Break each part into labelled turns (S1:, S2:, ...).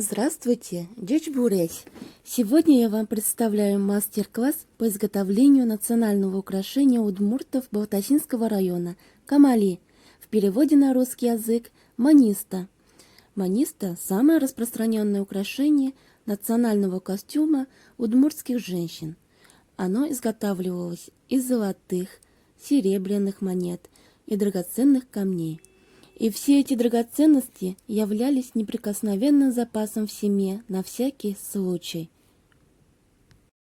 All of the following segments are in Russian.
S1: Здравствуйте, дядь Буресь! Сегодня я вам представляю мастер-класс по изготовлению национального украшения удмуртов Балтасинского района – камали, в переводе на русский язык – маниста. Маниста – самое распространенное украшение национального костюма удмуртских женщин. Оно изготавливалось из золотых, серебряных монет и драгоценных камней. И все эти драгоценности являлись неприкосновенным запасом в семье на всякий случай.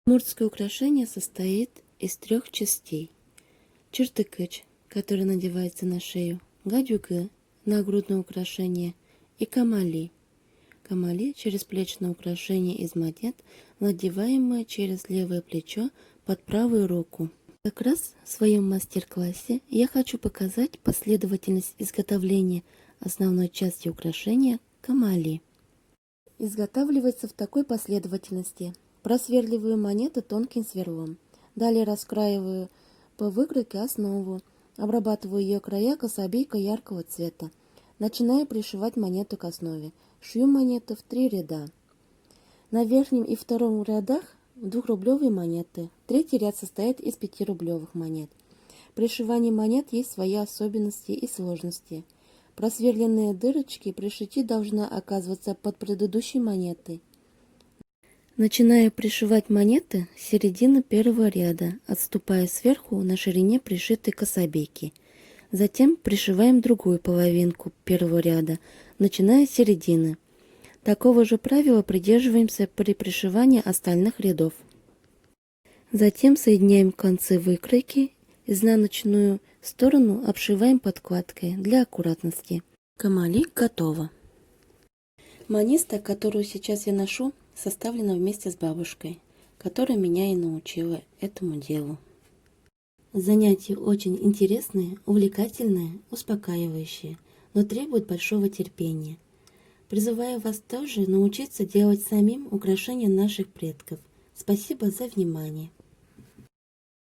S1: Удмуртское украшение состоит из 3 частей. Чертыкыч, который надевается на шею, гадюгы, нагрудное украшение, и камали. Камали – черезплечное украшение из монет, надеваемое через левое плечо под правую руку. Как раз в своем мастер-классе я хочу показать последовательность изготовления основной части украшения камали. Изготавливается в такой последовательности. Просверливаю монеты тонким сверлом. Далее раскраиваю по выкройке основу. Обрабатываю ее края кособейкой яркого цвета. Начинаю пришивать монету к основе. Шью монету в 3 ряда. На верхнем и втором рядах 2-рублевые монеты. Третий ряд состоит из 5-рублевых монет. При шивании монет есть свои особенности и сложности. Просверленные дырочки при шитье должны оказываться под предыдущей монетой. Начинаю пришивать монеты с середины первого ряда, отступая сверху на ширине пришитой кособейки. Затем пришиваем другую половинку первого ряда, начиная с середины. Такого же правила придерживаемся при пришивании остальных рядов. Затем соединяем концы выкройки, изнаночную сторону обшиваем подкладкой для аккуратности. Камали готово. Маниста, которую сейчас я ношу, составлена вместе с бабушкой, которая меня и научила этому делу. Занятие очень интересное, увлекательное, успокаивающее, но требует большого терпения. Призываю вас тоже научиться делать самим украшения наших предков. Спасибо за внимание.